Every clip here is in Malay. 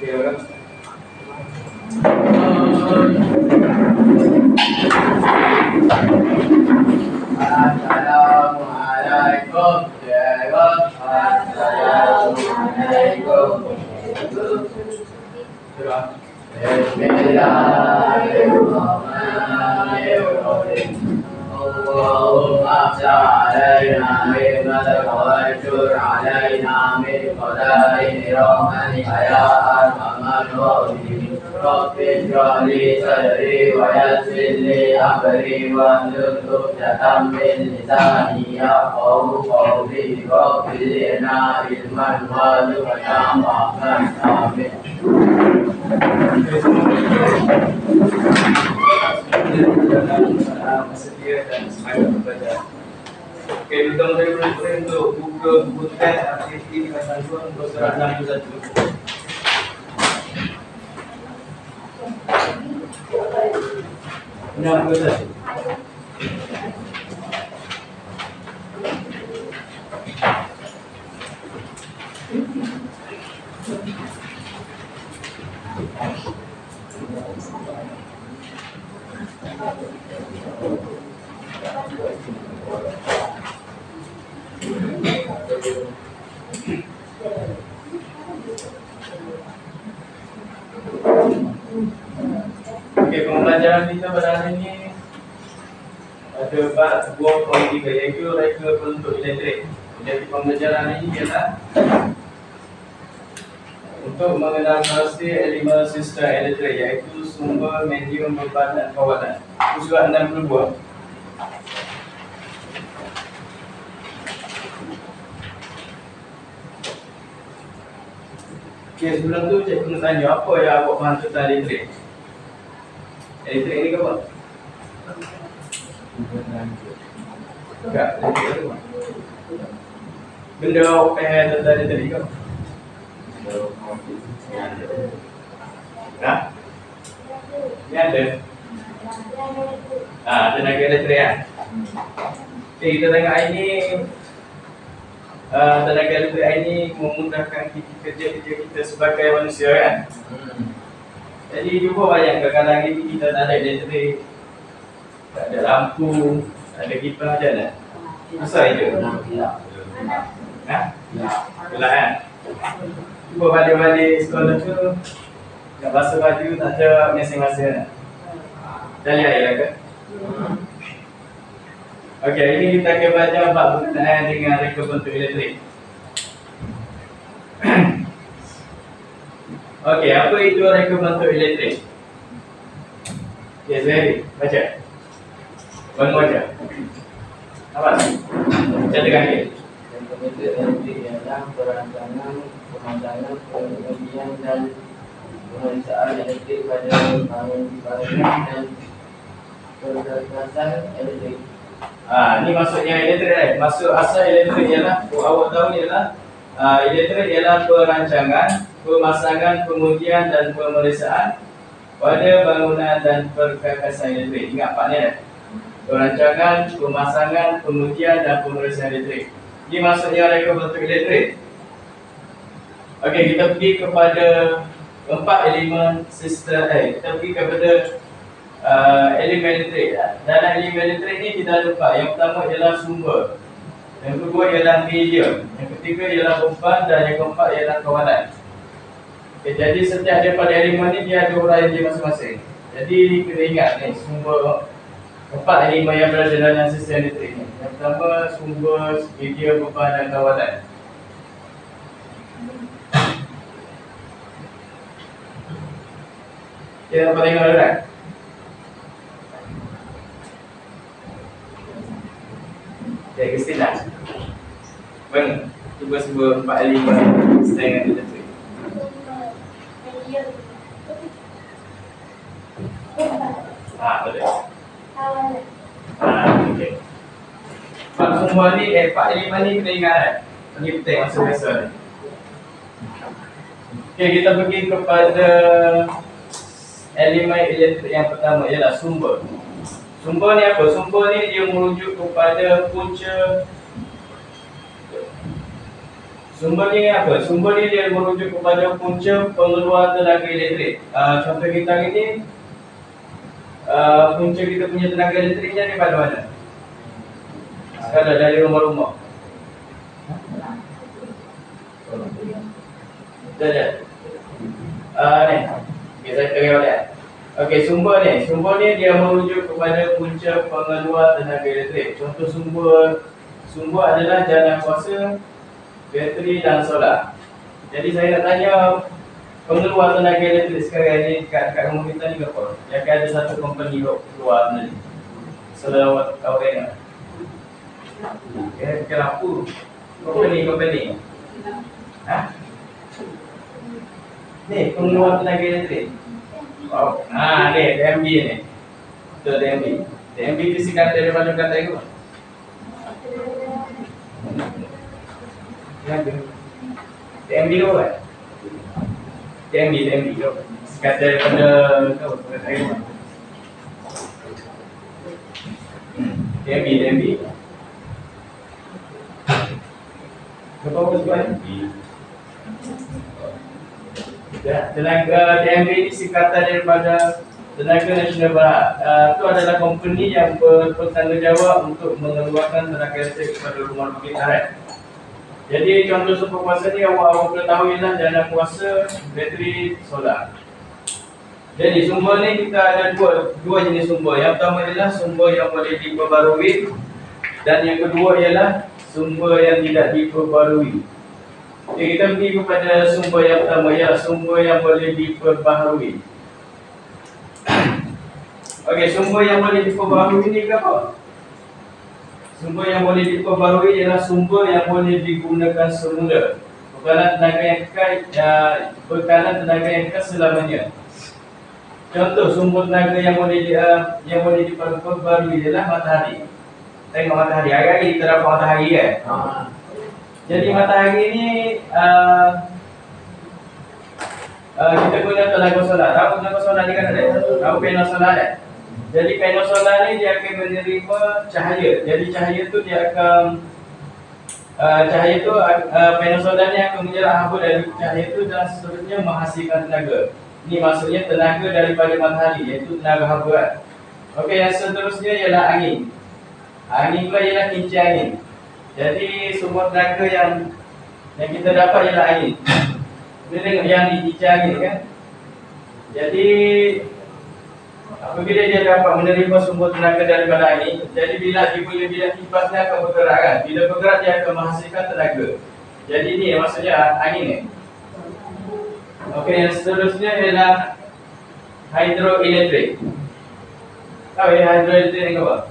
Assalamualaikum. Assalamualaikum. Bismillahirrahmanirrahim. Allahumma ja'alaina mimman wajur alaina min qadarin rahmatika ya arhamar rahimin. Rabbi shrahli sadri wa yassir li amri wahlul 'uqdatam min lisani yafqahu qawli. Rabbi zidna ilman warzuqna fahman. Amin. Sedia dan semangat belajar. Okey, kita mulai untuk buka buku teks aktiviti pasal 2 surat 61. Okey, pembelajaran kita pada hari ini ada bab 2.3 iaitu reka bentuk elektrik. Jadi pembelajaran ini ialah untuk mengenal khasiyat elemen sistem elektrik iaitu sumber, medium, beban dan kawalan. Surat 62. Okey, sebelum tu cikgu nak tanya apa yang awak faham tentang elektrik? Elektrik ni ke apa? Tak, elektrik apa? Benda awak faham tentang elektrik ke? Hah? Ni ada? Tenaga elektrik kan? Okey, kita tengok ini tenaga elektrik ini memudahkan kerja-kerja kita sebagai manusia kan? Jadi cuba bayangkan kalau hari ni kita tak ada elektrik, tak ada lampu, tak ada kipas macam mana? Susah hidup. Ha? Gelap kan? Cuba balik-balik sekolah tu, nak basuh baju tak ada mesin-mesin. Dah lihat ya ke? Okey, ini kita akan belajar bab berkenaan dengan reka bentuk elektrik. Okey, apa itu reka bentuk elektrik? Yes, Zahiri, baca. Bantu baca. Apa? Catatkan dia. Reka bentuk elektrik ialah perancangan, pemasangan, pengujian dan pemeriksaan elektrik pada bangunan dan perkasan elektrik. Ni maksudnya elektrik. Maksud asal elektrik ialah, awak tahu ni ialah elektrik ialah perancangan, pemasangan, pengujian dan pemeriksaan pada bangunan dan perkakasan elektrik. Ingat Pak ni perancangan, pemasangan, pengujian dan pemeriksaan elektrik. Ini maksudnya reka bentuk elektrik. Okey, kita pergi kepada 4 elemen sistem. Kita pergi kepada elemen elektrik. Dalam elemen elektrik ni kita ada 4. Yang pertama ialah sumber, yang kedua ialah medium, yang ketiga ialah beban dan yang keempat ialah kawalan. Okay, jadi setiap daripada elemen ni dia ada uraian dia masing-masing. Jadi kena ingat ni sumber 4 elemen yang berada dalam sistem elektrik ni. Yang pertama sumber, medium, beban dan kawalan. Kita dapat tengok dulu kan? Okay, Kristina. Bang, cuba sebut 4 elemen sistem elektrik. Betul. Okey. Pak semua ni, Pak elemen ni kena ingat kan? Ini penting masa biasa ni. Okey, kita pergi kepada elemen elektrik yang pertama ialah sumber. Sumber ni apa? Sumber ni dia merujuk kepada punca. Sumber ni apa? Sumber ni dia merujuk kepada punca pengeluaran tenaga elektrik. Contoh kita hari ni, punca kita punya tenaga elektriknya daripada mana? Sekadar dari rumah-rumah. Jajah. Ni. Okay, saya tengok balik. Okey, sumber ni dia merujuk kepada punca pengeluaran tenaga elektrik. Contoh sumber adalah jalan kuasa, bateri dan solar. Jadi saya nak tanya pengeluaran tenaga elektrik sekarang ni kat rumah kita ni berapa? Yang ada satu company keluar tadi. Solar kau tengok. Kenapa? Company. Ha? Ni pengeluaran tenaga elektrik. Oh, ni DMB ni. Betul DMB. DMB tu singkatan daripada kata itu. DMB tu apa? DMB tu. Singkatan daripada kata itu. DMB. Apa sebenarnya? Tenaga DMB ini singkatan daripada Tenaga Nasional Berhad. Itu adalah company yang bertanggungjawab untuk mengeluarkan tenaga elektrik kepada rumah sakit karet. Jadi contoh sumber kuasa ni awak ketahui lah jalan kuasa, bateri, solar. Jadi sumber ni kita ada dua jenis sumber. Yang pertama ialah sumber yang boleh diperbarui dan yang kedua ialah sumber yang tidak diperbarui. Jadi kita pergi kepada sumber yang pertama, ya, sumber yang boleh diperbaharui. Okey, sumber yang boleh diperbaharui ni apa? Sumber yang boleh diperbaharui ialah sumber yang boleh digunakan semula. Bekalan tenaga yang kekal selamanya. Contoh sumber tenaga yang boleh diperbaharui ialah matahari. Tengok matahari, hari-hari kita dapat matahari kan? Jadi matahari ni kita guna tenaga solar. Tahu tenaga solar ni kan ada? Tahu panel solar kan? Jadi panel solar ni dia akan menerima cahaya. Jadi cahaya tu dia akan panel solar ni akan menyerap haba dari cahaya tu dan seterusnya menghasilkan tenaga. Ini maksudnya tenaga daripada matahari, iaitu tenaga haba kan? Okey, yang seterusnya ialah angin. Angin pula ialah kincir angin. Jadi sumber tenaga yang kita dapat ialah angin. Kita tengok yang dikincir angin kan. Jadi apabila dia dapat menerima sumber tenaga daripada angin, jadi bila kipas ni akan bergerak kan. Bila bergerak dia akan menghasilkan tenaga. Jadi ni maksudnya angin ni. Okey, yang seterusnya ialah hidroelektrik. Tahu ya hidroelektrik ni apa?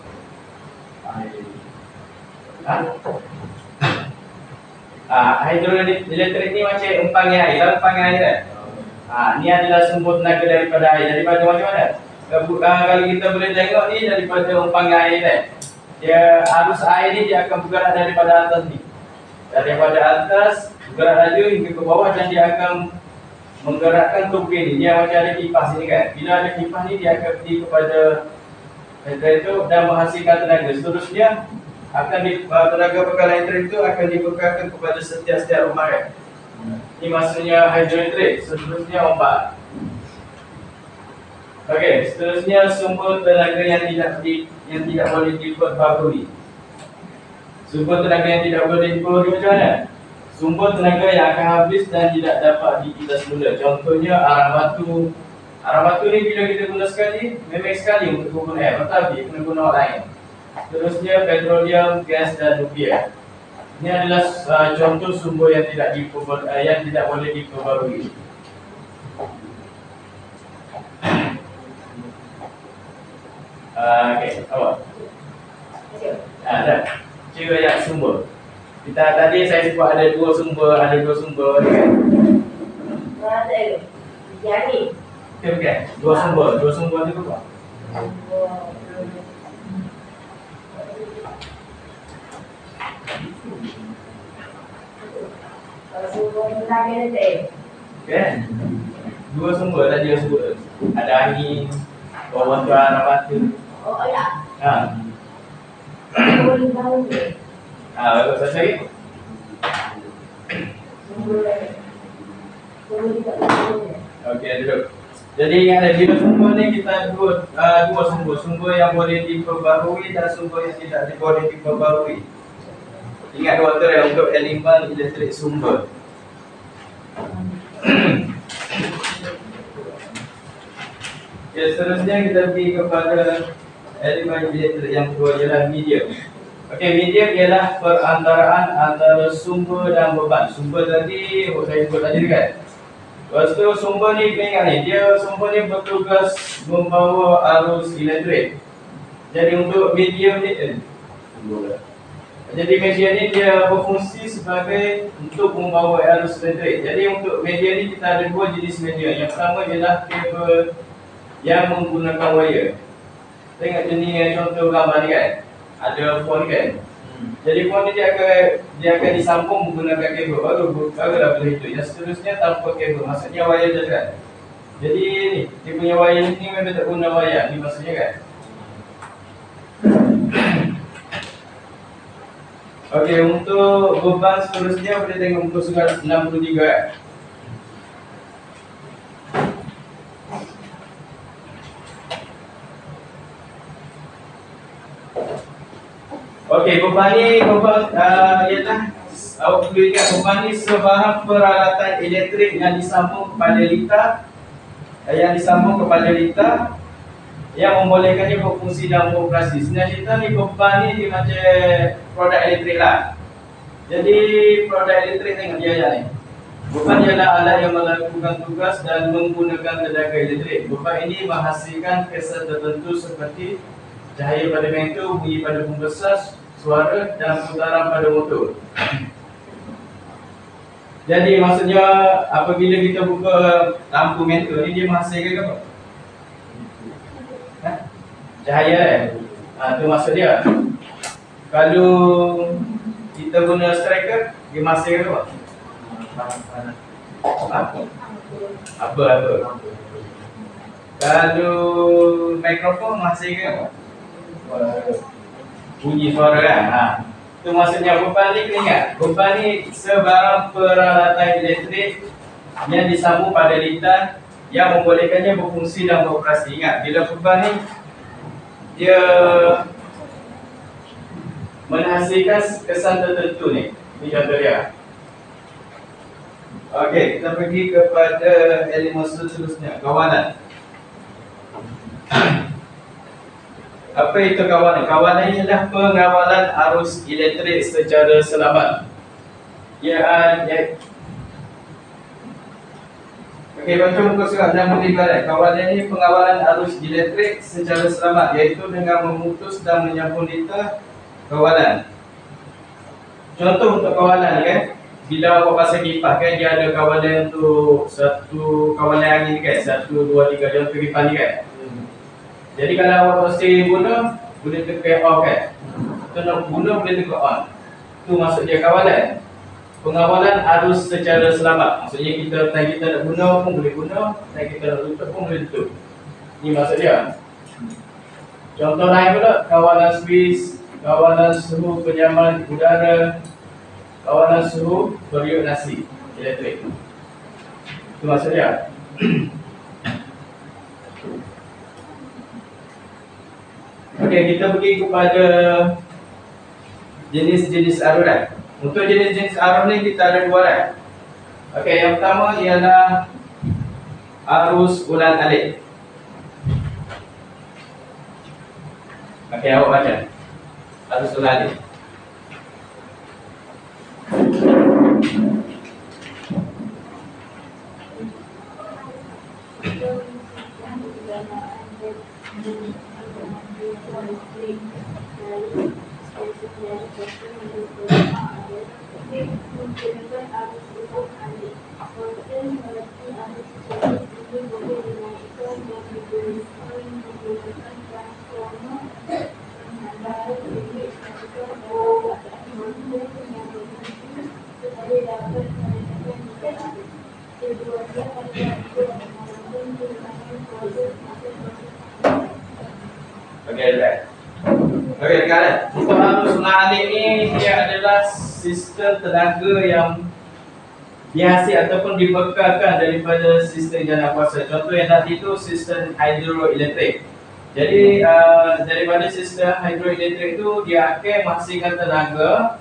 Hidroelektrik ni macam empang air, tahu empang air kan? Ni adalah sumber tenaga daripada air. Daripada macam mana? Kalau kita boleh tengok ni daripada empang air kan? Dia arus air ni dia akan bergerak daripada atas ni. Daripada atas bergerak laju hingga ke bawah dan dia akan menggerakkan turbin ni. Dia macam ada kipas ni kan? Bila ada kipas ni dia akan pergi kepada itu dan menghasilkan tenaga. Seterusnya tenaga bekalan elektrik itu akan dibekalkan kepada setiap rumah kan. Ini maksudnya hidroelektrik. Seterusnya ombak. Okey, seterusnya sumber tenaga yang tidak boleh diperbaharui. Sumber tenaga yang tidak boleh diperbaharui macam mana? Sumber tenaga yang akan habis dan tidak dapat dikita semula. Contohnya arang batu. Arang batu ni bila kita guna sekali, memang sekali untuk guna air, tetapi kena guna lain. Seterusnya petroleum, gas dan nuklear. Ini adalah contoh sumber yang tidak boleh diperbarui. Okey, awak. Dah. Cik ayat sumber. Tadi saya sebut ada dua sumber kan. Ada. Yang ni. Okey. Dua sumber tu apa? Tenaga elektrik. Kan? Dua sumber tadi yang sebut. Ada angin, bantuan batu. Oh ya. Bagus sekali. Okey, duduk. Jadi ingat bila sumber ni kita ada dua sumber. Sumber yang boleh diperbarui dan sumber yang tidak boleh diperbarui. Ingat dua tu untuk elemen elektrik sumber. Okay, seterusnya kita pergi kepada elemen elektrik yang kedua ialah medium. Okey, medium ialah perantaraan antara sumber dan beban. Sumber tadi saya sebut tadi kan. Lepas tu sumber ni kena ingat ni, sumber ni bertugas membawa arus elektrik. Jadi untuk medium ni jadi media ni dia berfungsi sebagai untuk membawa arus elektrik. Jadi untuk media ni kita ada dua jenis media. Yang pertama ialah kabel yang menggunakan wire. Tengok jenis contoh gambar ni kan. Ada phone kan. Jadi phone ni dia akan disambung menggunakan kabel. Baru dah boleh itu. Yang seterusnya tanpa kabel. Maksudnya wire je kan. Jadi ni dia punya wire ni memang tak guna wire. Ni maksudnya kan. Okey, untuk beban seterusnya boleh tengok muka surat 63 kan. Okey, beban ni ialah awak perlu ingat beban ni sebarang peralatan elektrik yang disambung kepada litar yang membolehkannya berfungsi dan beroperasi. Sebenarnya cerita ni beban ni dia macam produk elektrik lah. Jadi produk elektrik tengok dia ni. Beban ialah alat yang melakukan tugas dan menggunakan tenaga elektrik. Beban ini menghasilkan kesan tertentu seperti cahaya pada mentor, bunyi pada pembesar, suara dan putaran pada motor. Jadi maksudnya apabila kita buka lampu mentor ni dia menghasilkan apa? Cahaya tu maksud dia. Kalau kita guna striker dia menghasilkan apa? Apa? Kalau mikrofon menghasilkan apa? Bunyi suara kan. Itu maksudnya beban ni kena ingat. Beban ni sebarang peralatan elektrik yang disambung pada litar yang membolehkannya berfungsi dan beroperasi. Ingat, bila beban ni dia menghasilkan kesan tertentu ni. Ini contoh dia. Okey, kita pergi kepada elemen seterusnya, kawalan. Apa itu kawalan? Kawalan ialah pengawalan arus elektrik secara selamat. Okey, baca muka surat 63. Kawalan ini pengawalan arus elektrik secara selamat, iaitu dengan memutus dan menyambung litar kawalan. Contoh untuk kawalan kan, bila awak pasang kipas kan, dia ada kawalan untuk satu kawalan angin kan, 1, 2, 3, contoh kipas ni kan. Jadi kalau awak mesti guna, boleh tekan off kan. Kalau nak guna boleh tekan on. Itu maksud dia kawalan. Pengawalan arus secara selamat. Maksudnya kita nak guna pun boleh guna, kita nak tutup pun boleh tutup. Ini maksud dia. Contoh lain pula, kawalan switch, kawalan suhu penyaman udara, kawalan suhu periuk nasi elektrik. Itu maksud dia. Okey, kita pergi kepada jenis-jenis arus. Untuk jenis-jenis arus ni kita ada dua kan. Okey, yang pertama ialah arus ulang alik. Okey, awak baca. Arus ulang alik. Okey, sekarang untuk arus ulang alik ni dia adalah sistem tenaga yang dihasil ataupun dibekalkan daripada sistem jana kuasa. Contoh yang tadi itu sistem hidroelektrik. Jadi daripada sistem hidroelektrik itu dia akan menghasilkan tenaga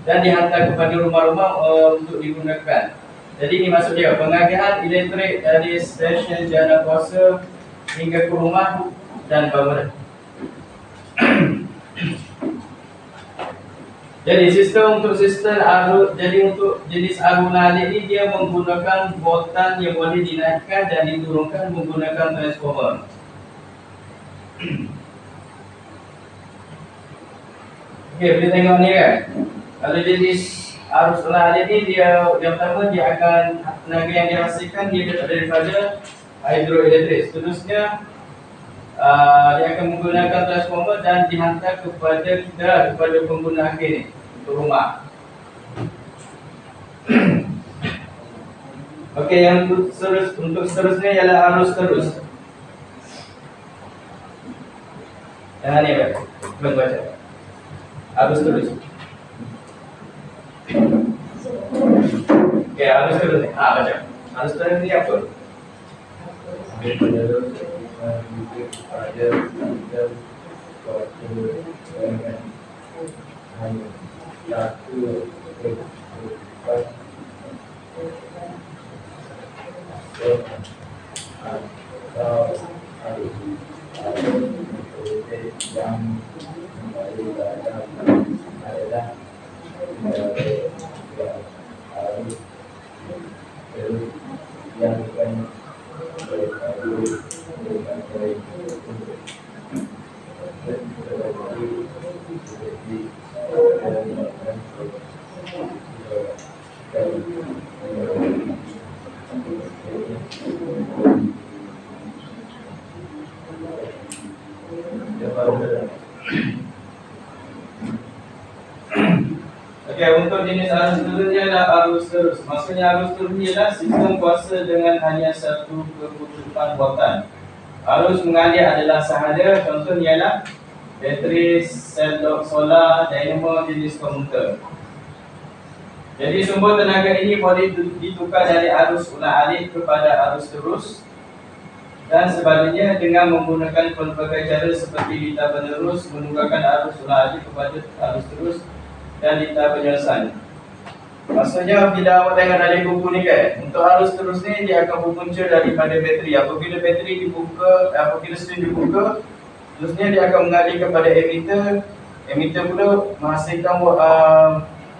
dan dihantar kepada rumah-rumah untuk digunakan. Jadi ini maksud dia, pengagihan elektrik dari stesen jana kuasa hingga ke rumah dan bangunan. Jadi untuk jenis arus alik ini dia menggunakan voltan yang boleh dinaikkan dan diturunkan menggunakan transformer. Okey, boleh tengok ni kan. Kalau jenis arus alik ini dia yang pertama dia akan tenaga yang dihasilkan dia daripada hidroelektrik. Seterusnya dia akan menggunakan transformer dan dihantar kepada pengguna akhir ni untuk rumah. Okey, yang untuk seterusnya ialah arus terus. Yang ni baca. Arus terus. Okey, arus terus ni. Baca. Arus terus ni apa? Okey, untuk jenis arus terus dia adalah arus terus. Maksudnya arus terus ni adalah sistem kuasa dengan hanya satu keputusan voltan. Arus mengalir adalah sahada, contohnya ialah bateri, sel solar, dinamo jenis komuter. Jadi sumber tenaga ini boleh ditukar dari arus ulang-alik kepada arus terus dan sebaliknya dengan menggunakan pelbagai cara seperti litar penerus, menukarkan arus ulang-alik kepada arus terus dan litar penyelesaian. Maksudnya bila awak tengok dari buku ni kan, untuk arus terus ni dia akan berpunca daripada bateri. Apabila bateri dibuka, apabila string dibuka, terusnya dia akan mengalir kepada emitter. Emitter pula menghasilkan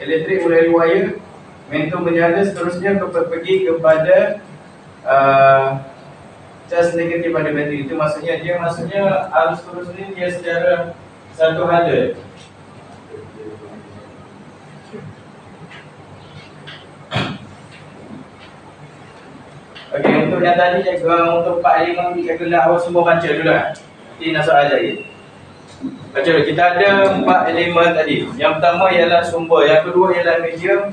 elektrik melalui wire. Momentum menyala, seterusnya pergi kepada cas negatif pada bateri. Itu maksudnya arus terus ni dia secara satu hala. Okey, untuk yang tadi untuk 4 5 kita kena awak semua baca dulu lah. Nanti nak soal lagi. Baca dulu. Kita ada 4 elemen tadi. Yang pertama ialah sumber, yang kedua ialah medium,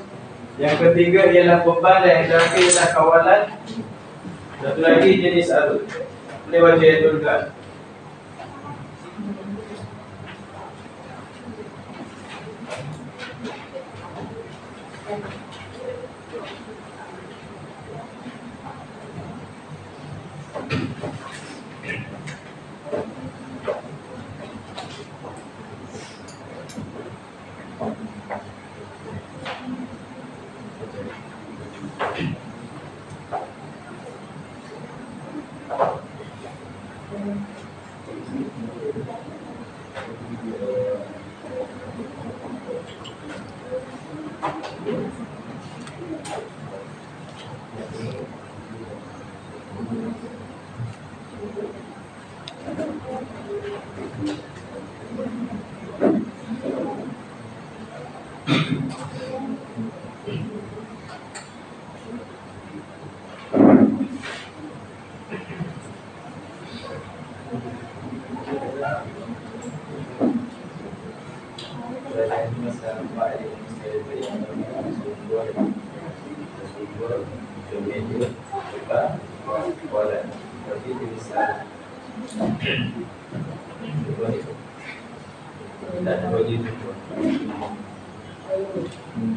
yang ketiga ialah beban dan yang terakhir ialah kawalan. Satu lagi jenis arus. Boleh baca itu juga.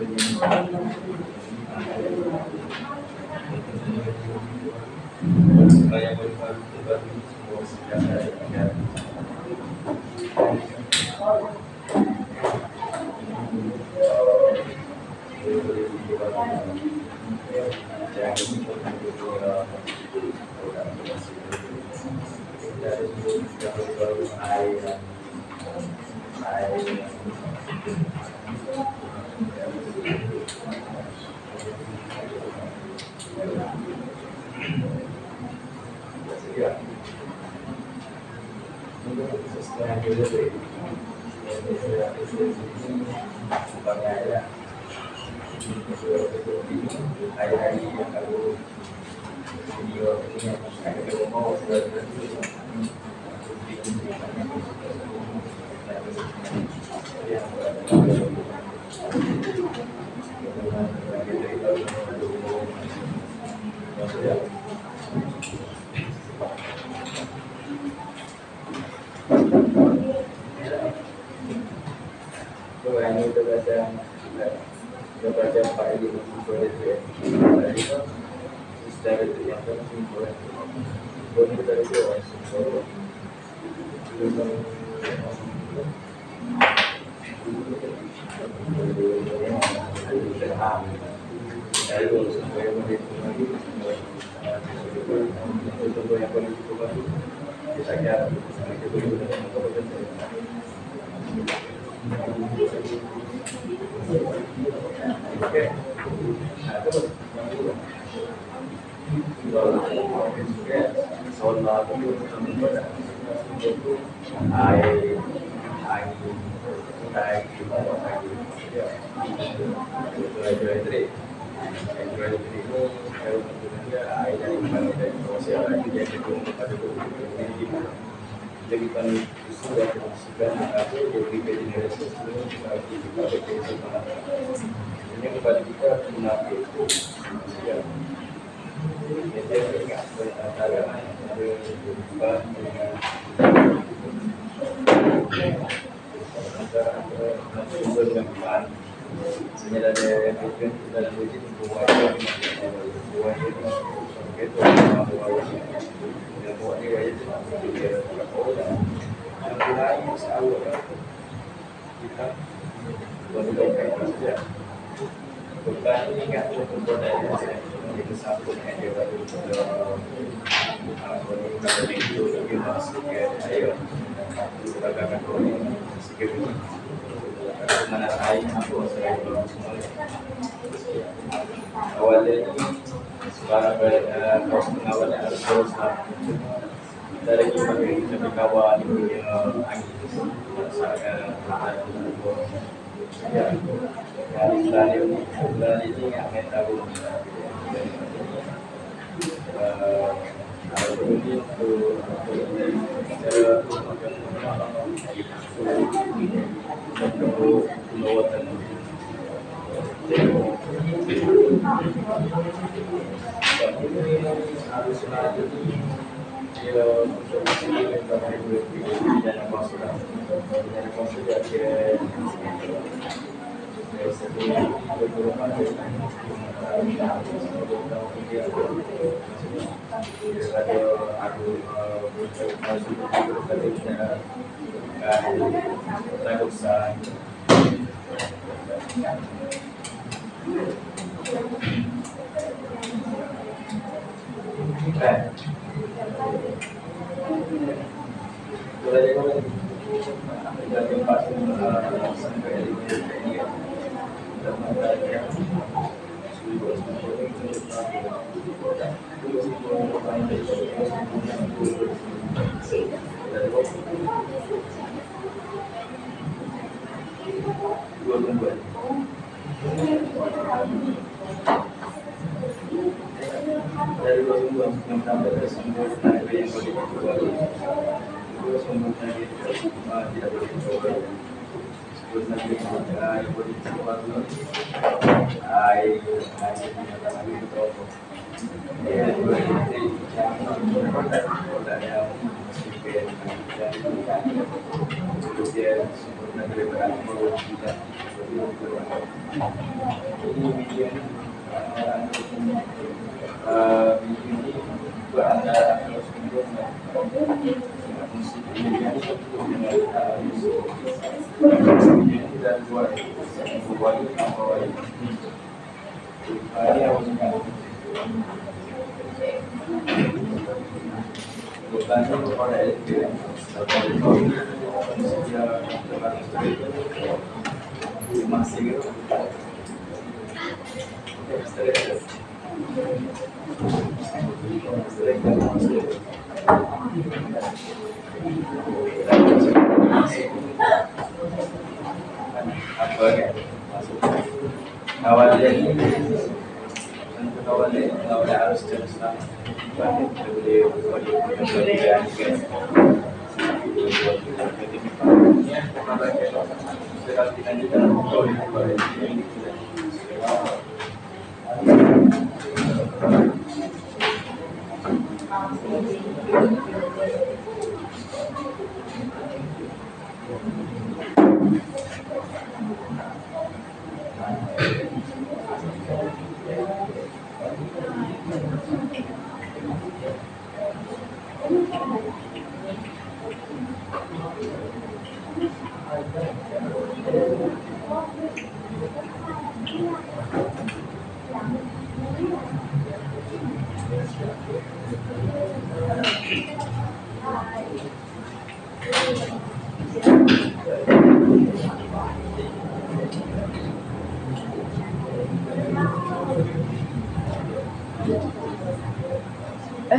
Supaya baru semua sejahtera. Hari-hari yang kalau video ini ada mau ini kita baca Pak Edi boleh itu secara itu yang penting boleh dari itu jadi kan sudah tersebar aku jadi generasi sebelum ini kepada kita menarik itu ya jadi antara sebenarnya ada tujuan kita wajib buat itu buat ini wajib mulai selalu kita berdoa saja bukan ingat untuk berdoa itu satu yang dia baru kalau itu dia masuk ke ayo beragam orang sikit mana lain aku selain awalnya sekarang proses pengawalnya harus terus dari kita kawan angin saya ya dari ini akan tahu Ini video ni video ni berantara antara sumber dan musik video ni dengan dan buat awal ini awal bukan pada itu masih awal jadi untuk awal harus terus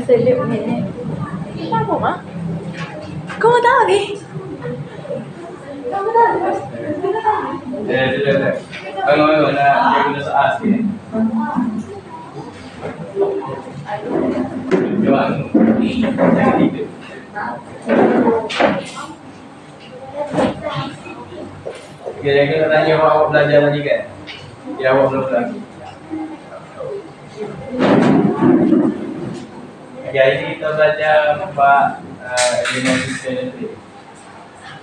Selip ni. Apa mah? Kau tahu ni? Kau tahu? Tidak. Kalau nak guna soal sikit. Jangan itu. Okay, kita tanya awak belajar tadi kan? Ya, awak belum lagi. Okay, hari ini kita belajar empat elemen elektrik.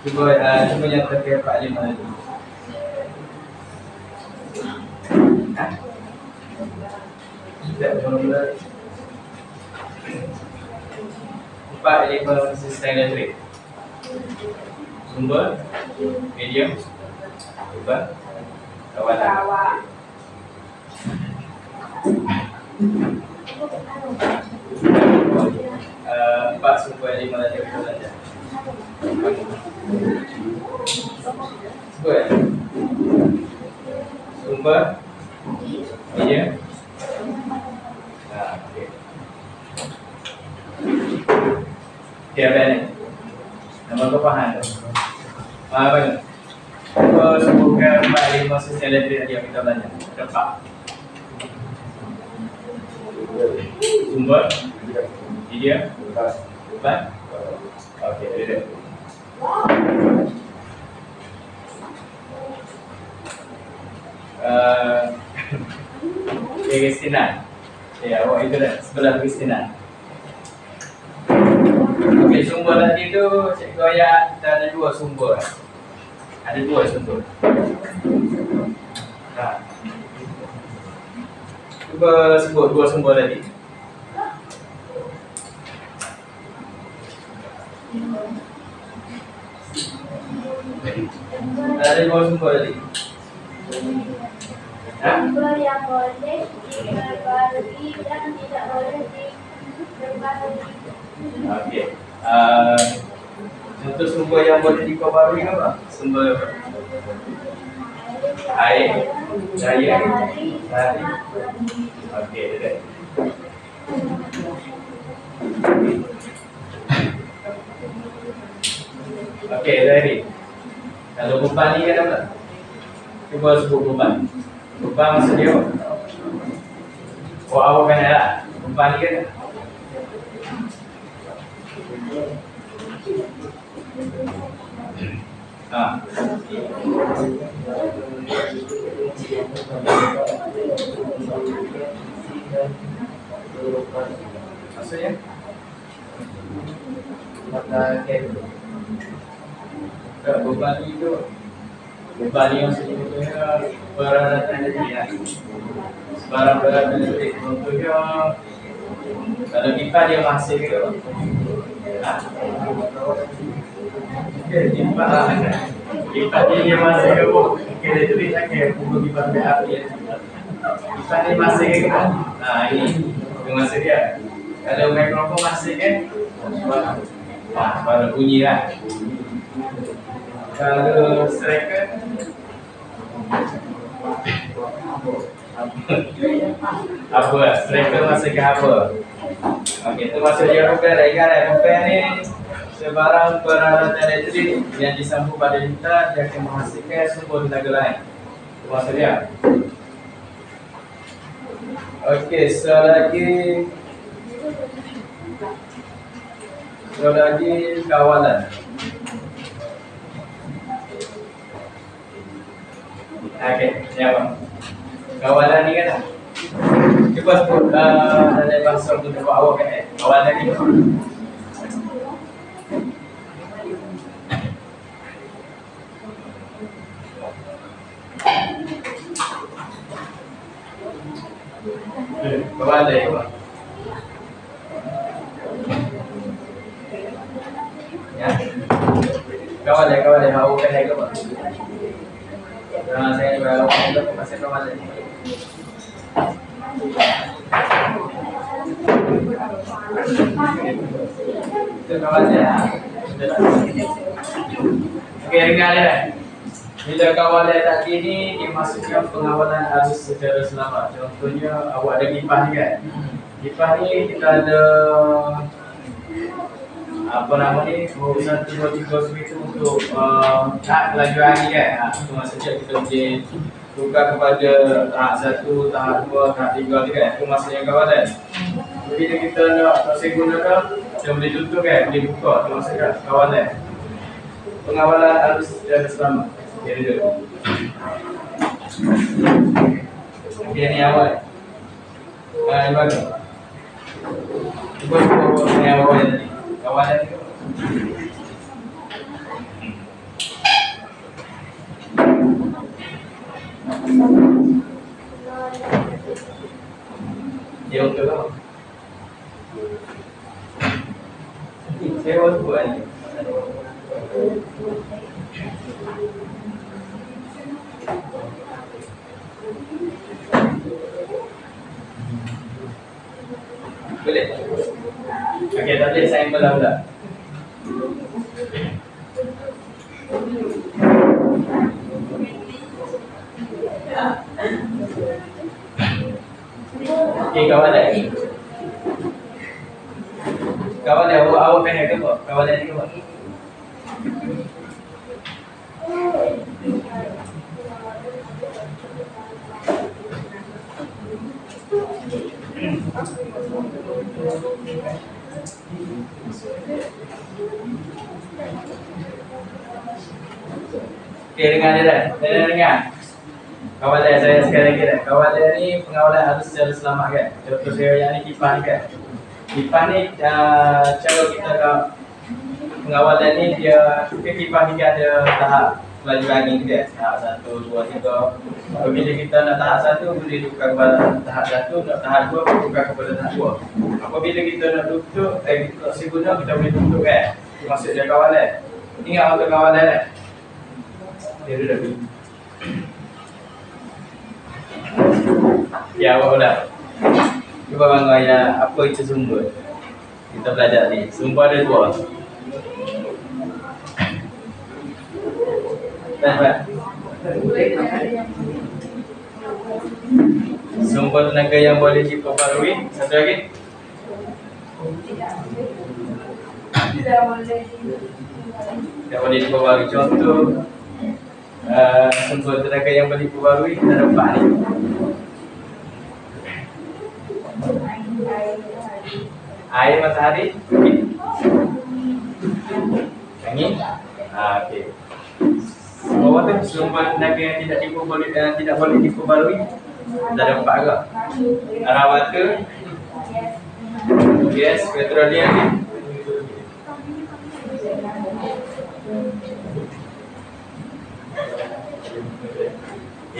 Cuba yang terkait empat elemen tadi. Tidak, mula empat elemen sistem elektrik. Sumber, medium, beban, kawalan. Empat sumber elemen tadi kita belajar. Sumber, medium. Okay. Okay, apa ni? Nama kau faham tak? Apa ni? Kau sebutkan empat elemen sistem elektrik tadi yang kita belajar. Empat. Sumber, medium, beban. Okey, ada. Kristinan. Ya, awak itu dah sebelah Kristinan. Okey, sumber tadi tu cikgu ayat kita ada dua sumber. Ada dua sumber. Cuba sebut dua sumber tadi. Ada dua sumber tadi. Sumber yang boleh diperbarui dan tidak boleh diperbarui. Okey. Contoh sumber yang boleh diperbarui apa? Sumber air, daya, hari. Okey, dekat. Okey, dari. Kalau beban ni kan apa? Cuba sebut beban. Beban maksud dia apa? Oh, awak kan ada. Beban ni kan? Maksudnya? Maka Beban itu Pipa ni maksudnya peralatan elektrik. Sebarang peralatan elektrik. Contohnya kalau pipa dia masih ke pipa dia masih ke elektrik lagi pukul pipa api. Pipa ni masih ke ini masih dia. Kalau mikrofon masih ke baru bunyi lah. Kalau striker apa? Striker masih ke apa? Okey, itu maksud dia bukan bukan ni sebarang peralatan elektrik yang disambung pada litar dia akan menghasilkan sumber tenaga lain. Itu maksud dia. Okey, lagi kawalan. Okey, siapa? Kawalan ni kan? Cuba sebut dalam bahasa untuk awak kan? Kawalan ni. Kawalan ni apa? Ya. Kawalan awak kan lagi apa? Saya baru masih kawalan ni. Itu kawalan ya. Okey, dengar dia. Bila kawalan tadi ni dimasukkan pengawalan arus secara selamat. Contohnya awak ada kipas ni kan. Kipas ni kita ada apa nama ni, 1, 2, 3 switch untuk laju angin kan. Itu maksudnya kita boleh tukar kepada tahap 1, tahap 2, tahap 3 ni kan. Itu maksudnya kawalan. Bila kita nak masih gunakan, kita boleh tutup kan, boleh buka. Itu maksudnya kawalan. Pengawalan arus secara selamat. Okey dulu. Okey ni awal. Ini bagus. Cuba ni awal tadi. Kawalan ni. Dia untuk apa? Saya baru buat ni. Boleh? Okey, tak boleh saya belah-belah. Okey, kawalan. Kawalan awak pengen ke apa? Kawalan ni ke apa? Okey, dengar dia dah. Dengar. Kawalan saya sekali lagi dah. Kawalan ni pengawalan arus secara selamat kan. Contoh saya yang ni kipas ni kan. Kipas ni cara kita pengawalan ni dia kipas ni ada tahap laju angin dia. Tahap 1, 2, 3. Apabila kita nak tahap 1 boleh tukar kepada tahap 1, nak tahap 2 boleh tukar kepada tahap 2. Apabila kita nak tutup kita si guna kita boleh tutup kan. Itu maksud dia kawalan. Ingat untuk kawalan kan. Dia dah pergi. Ya, awak dah. Cuba bang ayah apa itu sumber? Kita belajar ni. Sumber ada dua. Dapat. Sumber tenaga yang boleh diperbarui. Satu lagi. Tidak boleh diperbarui. Contoh sumber tenaga yang boleh diperbarui kita dapat ni. Air, matahari, angin. Okey. Bawah tu sumber tenaga yang tidak boleh diperbarui. Dah dapat ke? Arah water, gas, petroleum ni.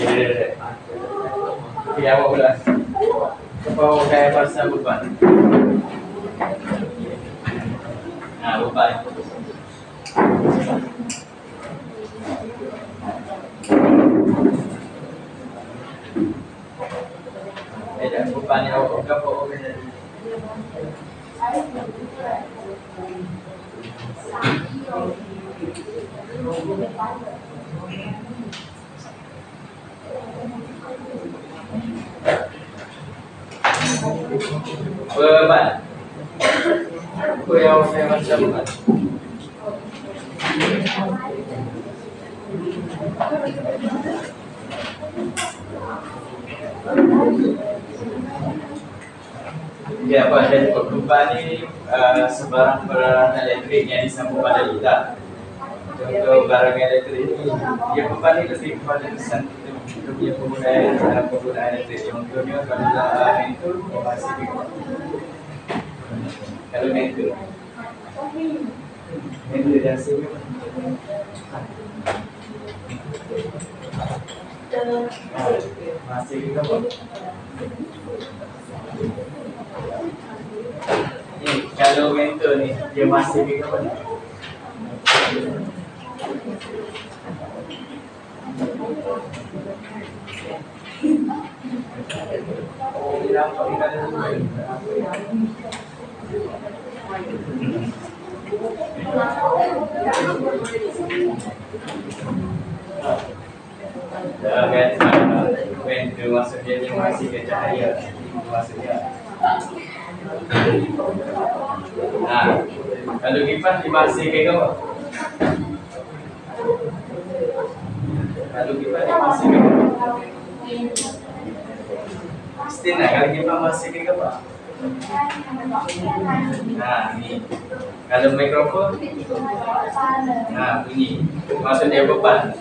Okey, awak pula. Kau dah pasal beban. Beban. Beban ni awak berapa orang tadi? Beban. Apa yang saya macam beban? Ya, apa jadi beban ni sebarang peralatan elektrik yang disambung pada lidah. Contoh barang elektrik ni, dia beban ni lebih kepada kesan kita punya penggunaan elektrik. Contohnya kalau mentor, dia masih beban. Kalau mentor dan sini masih juga apa? Ni kalau mentor ni dia masih juga apa? Oh, dia nampak ni ada semua. Mentor maksudnya dia masih ke cahaya. Maksudnya kalau kipas dimasih ke apa? Kalau kipas dimasih ke apa? Mesti nak kalau kipas masih ke apa? Ni. Kalau mikrofon bunyi. Maksudnya beban.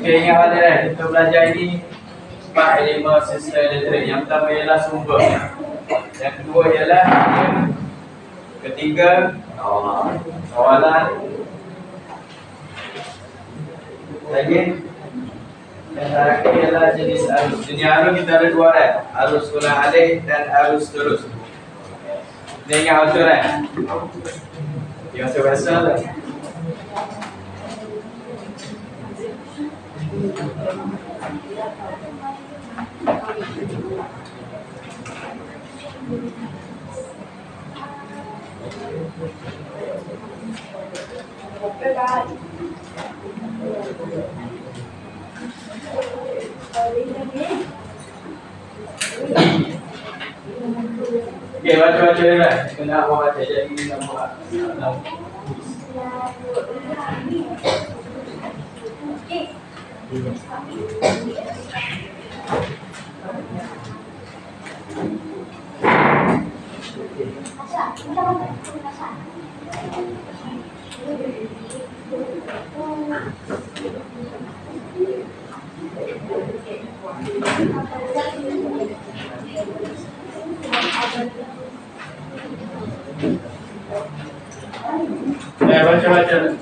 Okay, ingat pada dah, kita belajar ini 4 elemen sistem elektrik. Yang pertama ialah sumber. Yang kedua ialah ketiga kawalan. Lagi yang terakhir ialah jenis arus. Jenis arus kita ada 2 dah. Arus ulang alik dan arus terus. Dia ingat auto dah. Dia masih biasa lah. Okay, baca-baca dia lah. Kena awak baca, jadi kita buat. Baca-baca.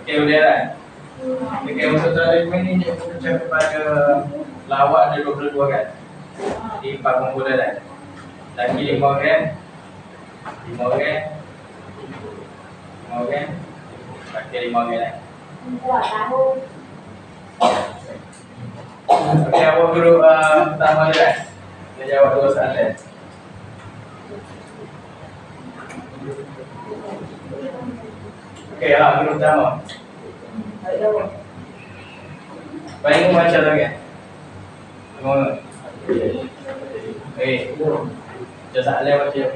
Okey, boleh kan? Okey, untuk terakhir ni dia macam kepada lawak ada 22 kan? Di 4 kumpulan kan? Lagi 5 orang, 5 orang, 5 orang, pakai 5 orang kan? Okey, apa guru pertama dia kan? Dia jawab 2 soalan. Okey, guru pertama. Paling macam tu kan? Semua. Okey. Macam soalan macam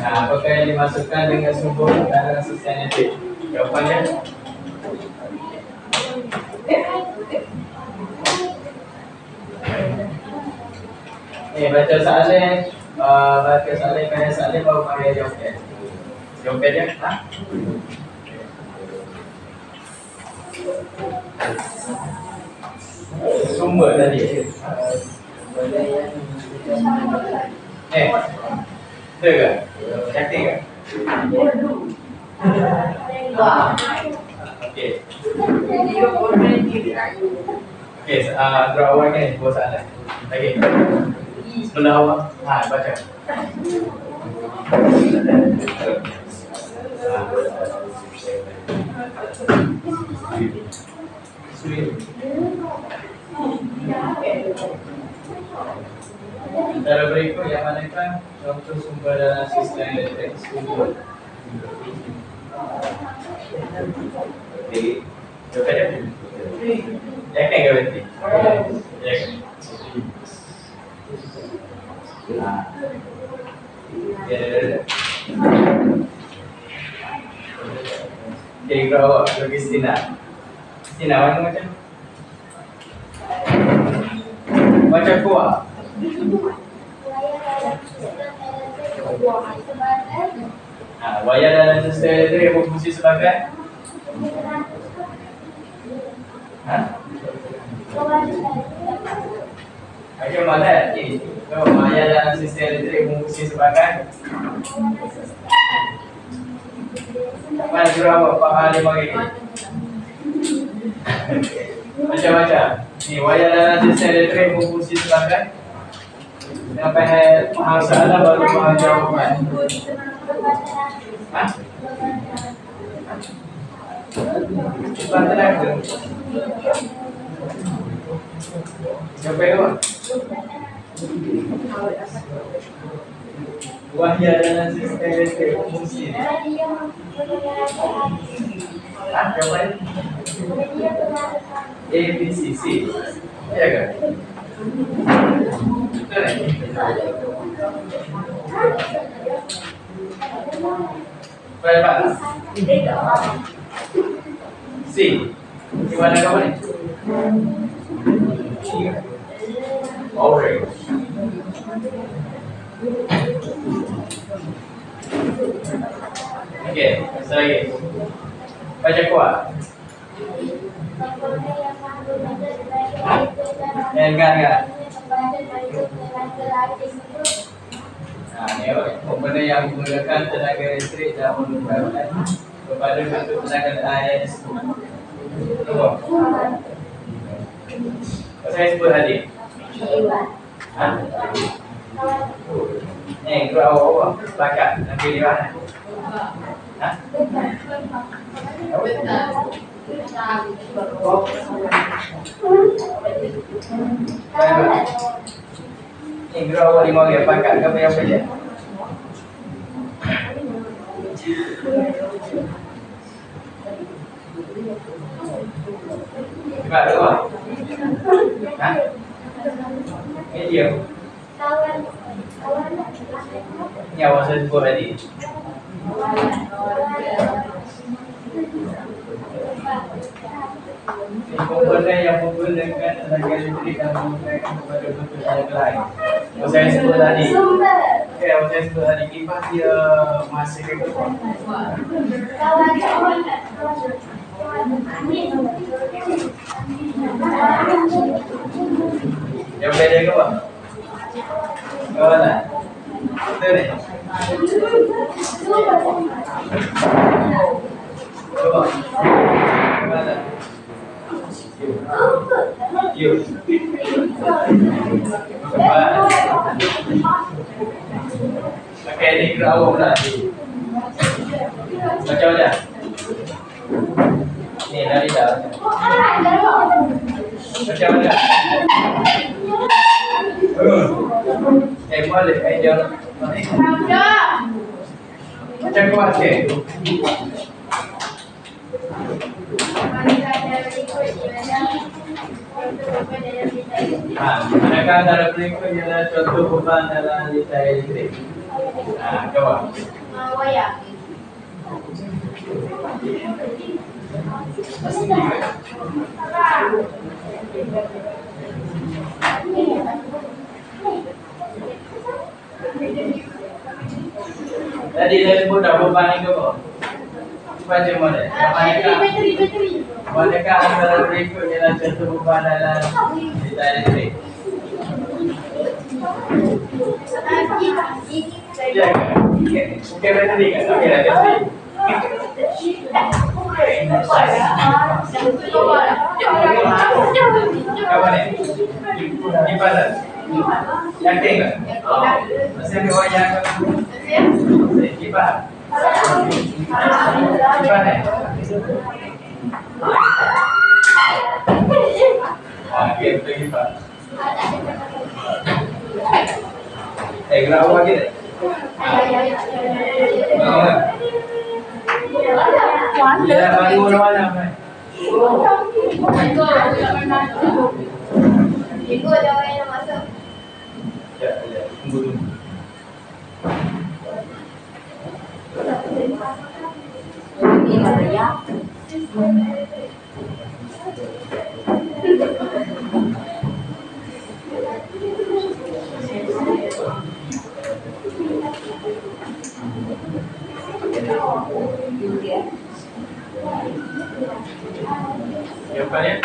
apakah yang dimasukkan dengan sumber dalam sustainability? Jawapannya baca soalan, pada soalan baru panggil jawapan. Jawapan dia, ha? Sumber tadi. Betul ke? Yakin ke? Okey. Okey, draw awal ni dua soalan. Okey. Sebelah awak, baca. Cara berikut yang manakah contoh sumber dalam sistem elektrik sumber? Okey. Jawapan dia? Yakin ke berarti? Yakin. Okey, kalau bagi Stina. Stina mana macam? Macam kuah. Wayar dalam sistem elektrik berfungsi sebagai macam mana ni? Kalau wayar dalam sistem elektrik berfungsi sebagai mana berapa Pak Ali bagi? Macam-macam. Ni wayar dalam sistem elektrik berfungsi sebagai sampai faham soalan baru faham jawapan. Cepat tenaga. Sampai ke mana? Wayar dalam sistem elektrik berfungsi. Jawapan A, B, C, C. Ya kan? Betul tak? Berapa? C. Di mana kamu ni? Orange. Okey, satu lagi. Baca kuat. Enggak. Ni komponen yang menggunakan tenaga listrik dan menukarkan kepada bentuk tenaga air. Tunggu. Saya sebut tadi. Ni guru awak sepakat nak pilih mana? Ni guru awak 5 orang pakat ke apa je? Cepat dulu. Hah? Medium. Ini awak saya sebut tadi. Komponen yang menggunakan tenaga listrik dan menggunakan kepada bentuk tenaga lain. Yang saya sebut tadi. Okey, yang saya sebut tadi kipas dia masih ke depan. Yang beda ke apa? Kawalan. Betul ni. Coba. Kawalan. Yuk. Okey, ni kira awak pula. Macam mana? Ni dari dah. Macam mana? Boleh, jangan. Macam kuat ke? Adakah antara berikut ialah contoh beban dalam litar elektrik? Jawab. Wayar. Tadi saya sebut dah beban ni ke apa? Macam mana? Bateri. Manakah antara berikut ialah contoh beban dalam litar elektrik? Ya ke? Bukan bateri kan? Okey dah bateri. Apa ni? Kipasan. Yakin ke? Masih ambil wayar ke? Kipas. Kipas ni? Okey, betul kipas. Gerak awak lagi tak? Dia bangun mana? Cikgu ada orang yang masuk. Ya, tunggu. Jawapannya?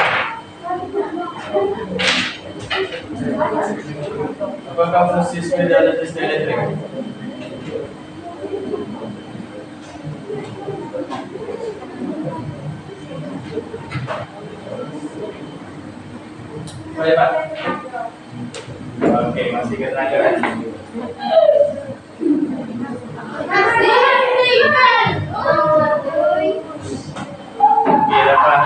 Apakah fungsi sepeda dan tester elektrik? Boleh Pak? Okey, masih ke tenaga kan? Okey, dapat.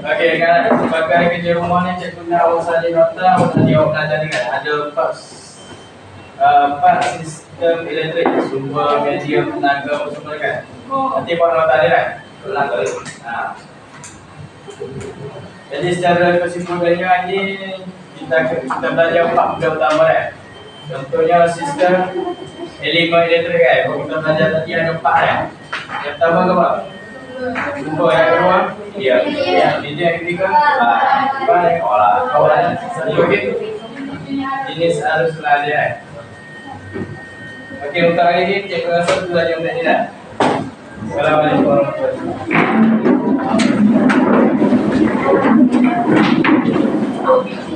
Okey, kan sebagai kerja rumah ni cikgu nak awak salin nota, awak tadi awak belajar ni kan ada empat sistem elektrik, sumber, medium, tenaga, semua kan. Nanti awak nota dia kan. Ulang kali. Jadi secara kesimpulannya ni kita belajar empat benda utama kan. Contohnya sistem elemen elektrik kan. Kalau kita belajar tadi ada empat kan. Yang pertama ke apa? Sumber, yang kedua yang ketiga yang olah kawalan. Okey. Jenis arus larian. Okey, untuk hari ini cikgu rasa tu saja untuk ni dah. Assalamualaikum warahmatullahi wabarakatuh.